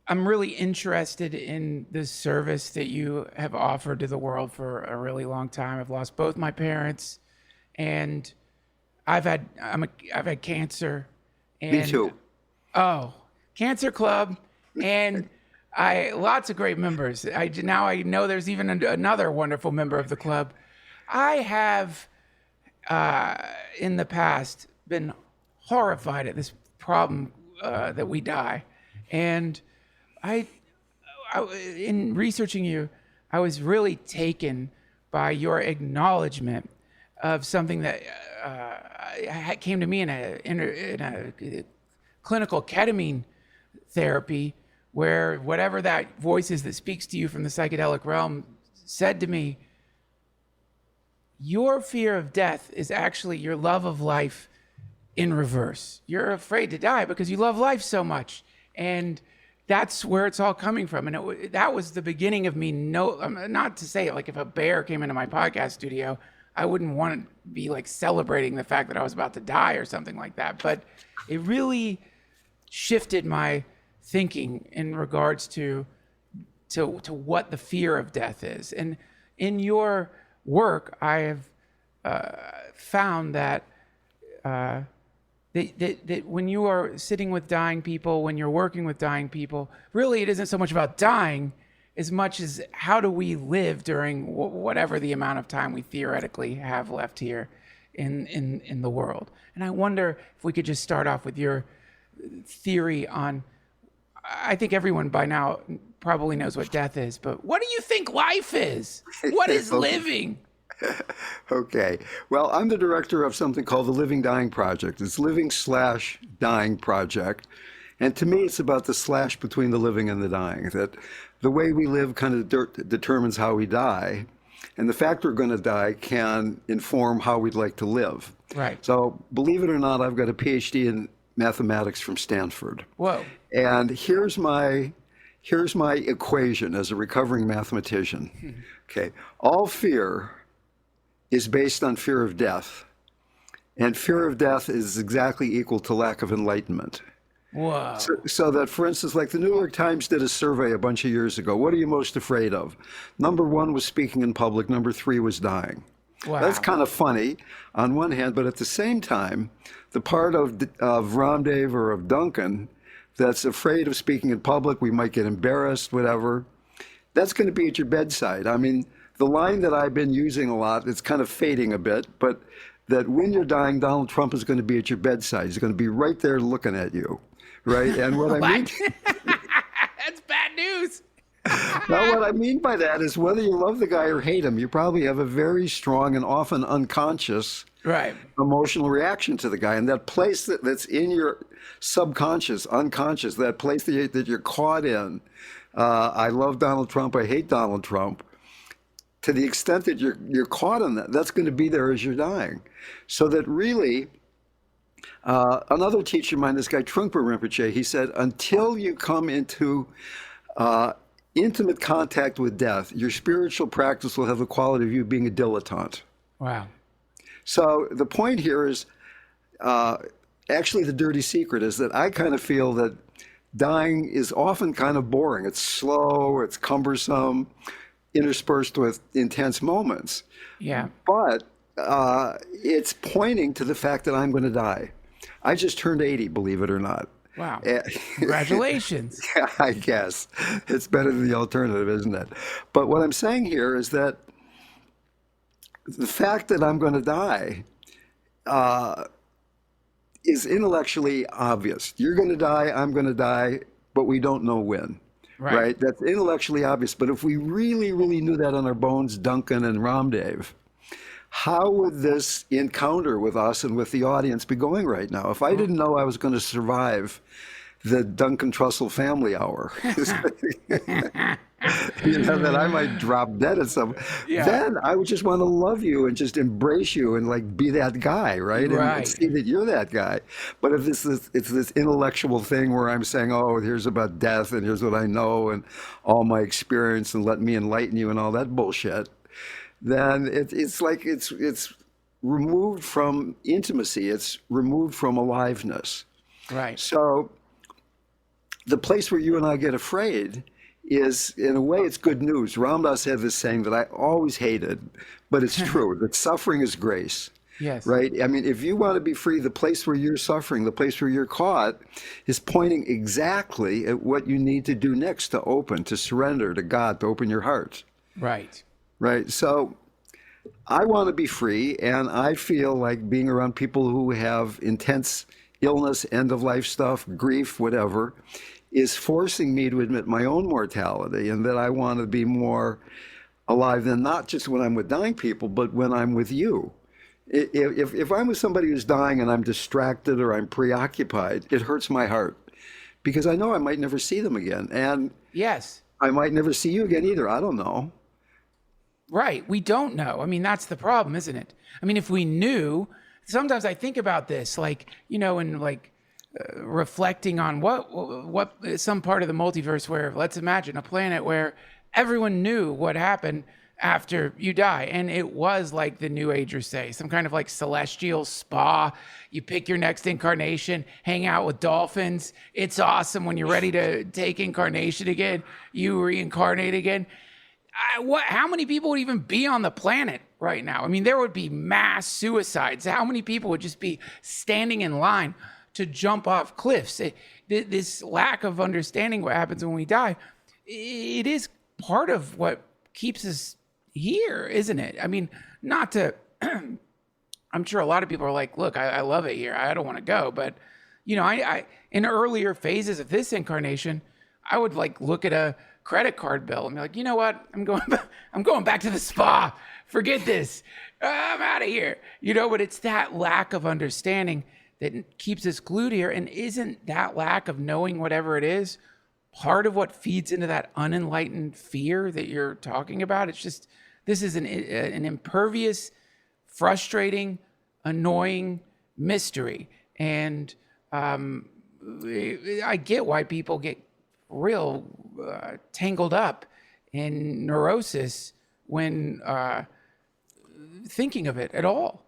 I'm really interested in the service that you have offered to the world for a really long time. I've lost both my parents, and I've had cancer, Me and too. oh, Cancer Club, and I lots of great members. Now I know there's even another wonderful member of the club. I have in the past been horrified at this problem that we die, and I, in researching you, I was really taken by your acknowledgement of something that came to me in a clinical ketamine therapy, where whatever that voice is that speaks to you from the psychedelic realm said to me, your fear of death is actually your love of life in reverse. You're afraid to die because you love life so much. And that's where it's all coming from. And that was the beginning of me. Not to say like if a bear came into my podcast studio, I wouldn't want to be like celebrating the fact that I was about to die or something like that. But it really shifted my thinking in regards to what the fear of death is. And in your work, I have found that that when you are sitting with dying people, when you're working with dying people, really it isn't so much about dying as much as how do we live during whatever the amount of time we theoretically have left here in the world. And I wonder if we could just start off with your theory on, I think everyone by now probably knows what death is, but what do you think life is? What is living? Okay. Well, I'm the director of something called the Living Dying Project. It's Living/Dying Project. And to me, it's about the slash between the living and the dying, that the way we live kind of determines how we die. And the fact we're going to die can inform how we'd like to live. Right. So, believe it or not, I've got a PhD in mathematics from Stanford. Whoa. And here's my equation as a recovering mathematician. Okay. All fear is based on fear of death. And fear of death is exactly equal to lack of enlightenment. Whoa. So that, for instance, like the New York Times did a survey a bunch of years ago. What are you most afraid of? Number one was speaking in public. Number three was dying. Wow. That's kind of funny on one hand, but at the same time, the part of RamDev or of Duncan that's afraid of speaking in public, we might get embarrassed, whatever, that's going to be at your bedside. I mean, the line that I've been using a lot, it's kind of fading a bit, but that when you're dying, Donald Trump is going to be at your bedside. He's going to be right there looking at you, right? And what I mean, That's bad news. well, what I mean by that is whether you love the guy or hate him, you probably have a very strong and often unconscious Right. emotional reaction to the guy. And that place that's in your subconscious, unconscious, that place that you're caught in. I love Donald Trump. I hate Donald Trump. To the extent that you're caught in that, that's going to be there as you're dying. So that really, another teacher of mine, this guy Trungpa Rinpoche, he said, until you come into intimate contact with death, your spiritual practice will have the quality of you being a dilettante. Wow. So the point here is, actually the dirty secret is that I kind of feel that dying is often kind of boring. It's slow, it's cumbersome, interspersed with intense moments. Yeah. But it's pointing to the fact that I'm going to die. I just turned 80, believe it or not. Wow. Congratulations. I guess it's better than the alternative, isn't it? But what I'm saying here is that the fact that I'm going to die is intellectually obvious. You're going to die, I'm going to die, but we don't know when. Right? That's intellectually obvious. But if we really, really knew that on our bones, Duncan and RamDev, how would this encounter with us and with the audience be going right now? If I didn't know I was going to survive the Duncan Trussell family hour, that I might drop dead at some, then I would just want to love you and just embrace you and like be that guy, right? And see that you're that guy. But if it's this intellectual thing where I'm saying, oh, here's about death and here's what I know and all my experience and let me enlighten you and all that bullshit, then it's like it's removed from intimacy. It's removed from aliveness. Right. So the place where you and I get afraid is, in a way, it's good news. Ramdas had this saying that I always hated, but it's true, that suffering is grace. Yes. Right? I mean, if you want to be free, the place where you're suffering, the place where you're caught, is pointing exactly at what you need to do next, to open, to surrender to God, to open your heart. Right. Right? So I want to be free, and I feel like being around people who have intense illness, end of life stuff, grief, whatever, is forcing me to admit my own mortality, and that I want to be more alive than not just when I'm with dying people, but when I'm with you. If I'm with somebody who's dying and I'm distracted or I'm preoccupied, it hurts my heart because I know I might never see them again. And Yes. I might never see you again either. I don't know. Right. We don't know. I mean, that's the problem, isn't it? I mean, if we knew, sometimes I think about this, like, and like reflecting on what some part of the multiverse where, let's imagine a planet where everyone knew what happened after you die. And it was like the New Agers say, some kind of like celestial spa. You pick your next incarnation, hang out with dolphins. It's awesome. When you're ready to take incarnation again, you reincarnate again. How many people would even be on the planet right now? I mean, there would be mass suicides. How many people would just be standing in line to jump off cliffs? This lack of understanding what happens when we die, it is part of what keeps us here, isn't it? I mean, not to, I'm sure a lot of people are like, look, I love it here. I don't want to go. But, I in earlier phases of this incarnation, I would like look at a credit card bill and be like, you know what? I'm going back to the spa. Forget this. I'm out of here. But it's that lack of understanding that keeps us glued here. And isn't that lack of knowing whatever it is part of what feeds into that unenlightened fear that you're talking about? It's just, this is an impervious, frustrating, annoying mystery. And I get why people get real tangled up in neurosis when thinking of it at all.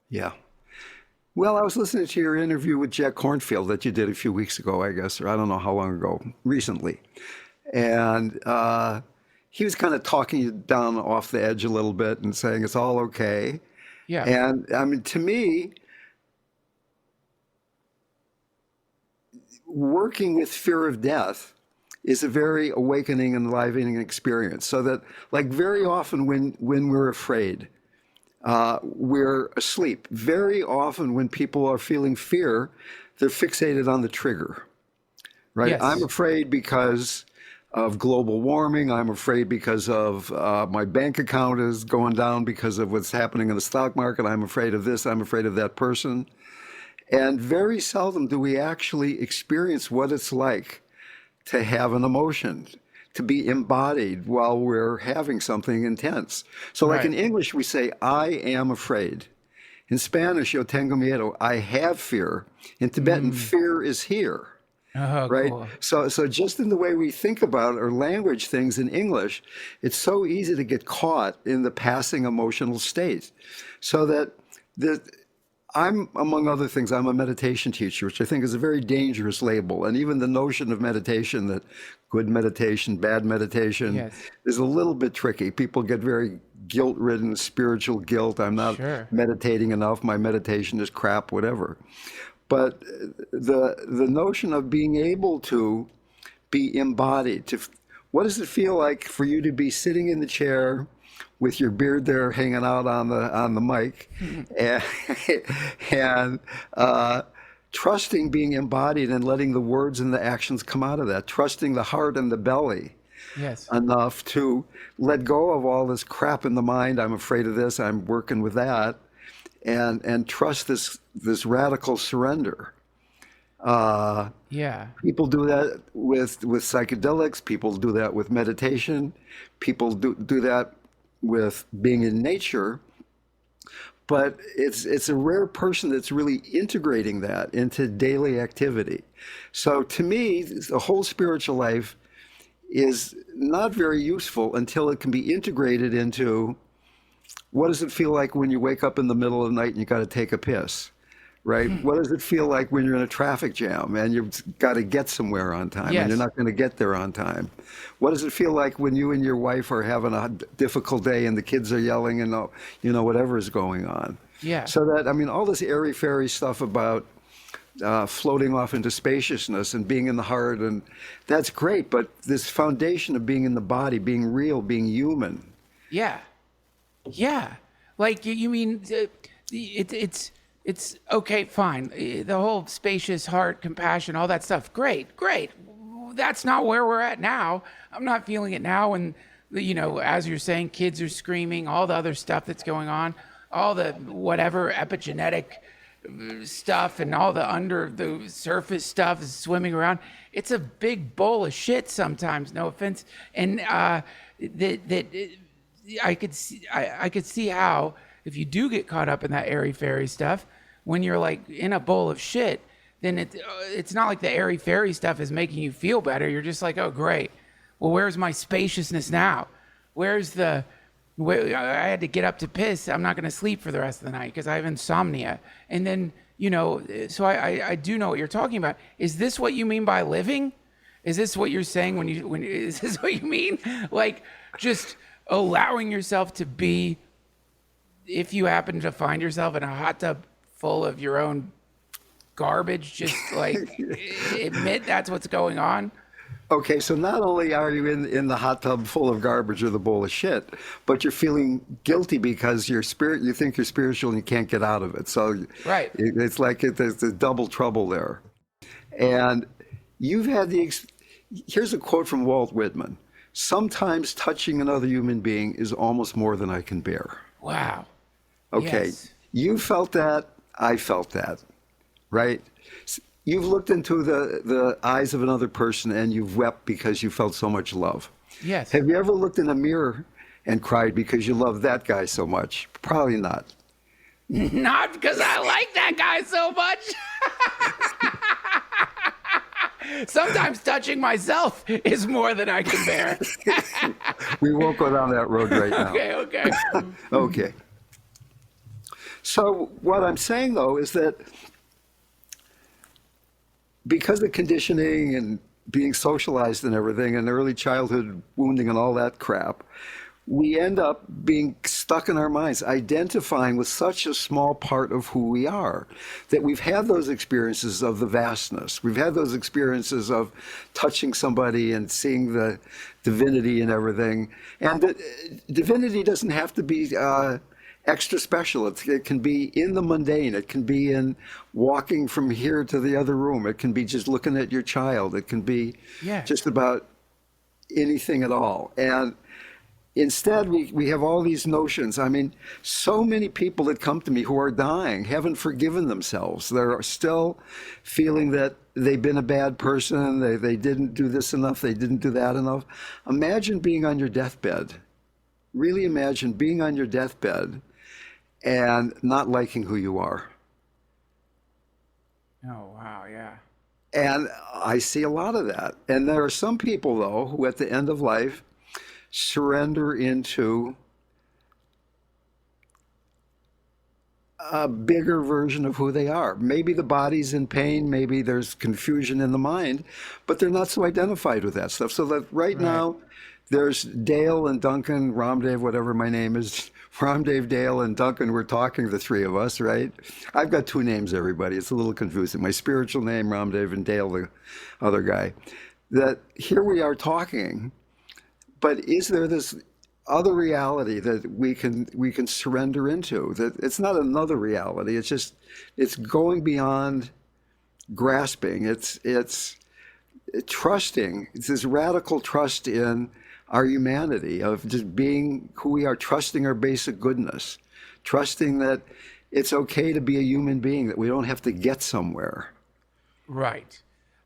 Yeah. Well, I was listening to your interview with Jack Kornfield that you did a few weeks ago, I guess, or I don't know how long ago, recently. And he was kind of talking you down off the edge a little bit and saying it's all okay. Yeah. And I mean, to me, working with fear of death is a very awakening and enlivening experience. So that, like, very often when we're afraid, we're asleep. Very often when people are feeling fear, they're fixated on the trigger, right? Yes. I'm afraid because of global warming. I'm afraid because of my bank account is going down because of what's happening in the stock market. I'm afraid of this. I'm afraid of that person. And very seldom do we actually experience what it's like to have an emotion, to be embodied while we're having something intense. So like Right. in English, we say, I am afraid. In Spanish, yo tengo miedo, I have fear. In Tibetan, fear is here, Oh, right? cool. So just in the way we think about or language things in English, it's so easy to get caught in the passing emotional state. So that I'm, among other things, I'm a meditation teacher, which I think is a very dangerous label. And even the notion of meditation, that good meditation, bad meditation, Yes. is a little bit tricky. People get very guilt-ridden, spiritual guilt. I'm not Sure. meditating enough. My meditation is crap, whatever. But the notion of being able to be embodied, what does it feel like for you to be sitting in the chair with your beard there hanging out on the mic, and trusting being embodied and letting the words and the actions come out of that, trusting the heart and the belly Yes. enough to let go of all this crap in the mind. I'm afraid of this. I'm working with that, and trust this radical surrender. Yeah. People do that with psychedelics. People do that with meditation. People do that with being in nature. But it's a rare person that's really integrating that into daily activity. So to me, the whole spiritual life is not very useful until it can be integrated into, what does it feel like when you wake up in the middle of the night and you got to take a piss, right? What does it feel like when you're in a traffic jam and you've got to get somewhere on time and you're Yes. not going to get there on time? What does it feel like when you and your wife are having a difficult day and the kids are yelling and whatever is going on? Yeah. So that, I mean, all this airy-fairy stuff about floating off into spaciousness and being in the heart, and that's great, but this foundation of being in the body, being real, being human. Yeah. Yeah. Like you mean it's okay, fine. The whole spacious heart, compassion, all that stuff. Great, great. That's not where we're at now. I'm not feeling it now. And as you're saying, kids are screaming, all the other stuff that's going on, all the whatever epigenetic stuff and all the under the surface stuff is swimming around. It's a big bowl of shit sometimes, no offense. And I could see how if you do get caught up in that airy fairy stuff, when you're like in a bowl of shit, then it's not like the airy fairy stuff is making you feel better. You're just like, oh great, well where's my spaciousness now? Where I had to get up to piss. I'm not going to sleep for the rest of the night because I have insomnia. And then so I do know what you're talking about. Is this what you mean by living? Is this what you're saying is this what you mean? Like just allowing yourself to be, if you happen to find yourself in a hot tub full of your own garbage, just like admit that's what's going on. Okay, so not only are you in the hot tub full of garbage or the bowl of shit, but you're feeling guilty because you think you're spiritual and you can't get out of it. So Right. it's like there's the double trouble there. And you've had here's a quote from Walt Whitman. Sometimes touching another human being is almost more than I can bear. Wow. Okay, Yes. You felt that, I felt that, right? You've looked into the eyes of another person and you've wept because you felt so much love. Yes. Have you ever looked in a mirror and cried because you love that guy so much? Probably not. Not because I like that guy so much. Sometimes touching myself is more than I can bear. We won't go down that road right now. Okay. Okay. So what I'm saying, though, is that because of conditioning and being socialized and everything and early childhood wounding and all that crap, we end up being stuck in our minds, identifying with such a small part of who we are, that we've had those experiences of the vastness. We've had those experiences of touching somebody and seeing the divinity and everything. And the divinity doesn't have to be extra special. It can be in the mundane. It can be in walking from here to the other room. It can be just looking at your child. It can be just about anything at all. And instead, we have all these notions. I mean, so many people that come to me who are dying haven't forgiven themselves. They're still feeling that they've been a bad person. They didn't do this enough. They didn't do that enough. Imagine being on your deathbed. Really imagine being on your deathbed and not liking who you are. Oh, wow, yeah. And I see a lot of that. And there are some people, though, who at the end of life surrender into a bigger version of who they are. Maybe the body's in pain, maybe there's confusion in the mind, but they're not so identified with that stuff. So that right now, there's Dale and Duncan, RamDev, whatever my name is, RamDev, Dale, and Duncan, we're talking, the three of us, right? I've got two names, everybody. It's a little confusing. My spiritual name, RamDev, and Dale, the other guy. That here we are talking, but is there this other reality that we can surrender into? That it's not another reality. It's going beyond grasping. It's trusting. It's this radical trust in our humanity of just being who we are, trusting our basic goodness, trusting that it's okay to be a human being, that we don't have to get somewhere. Right.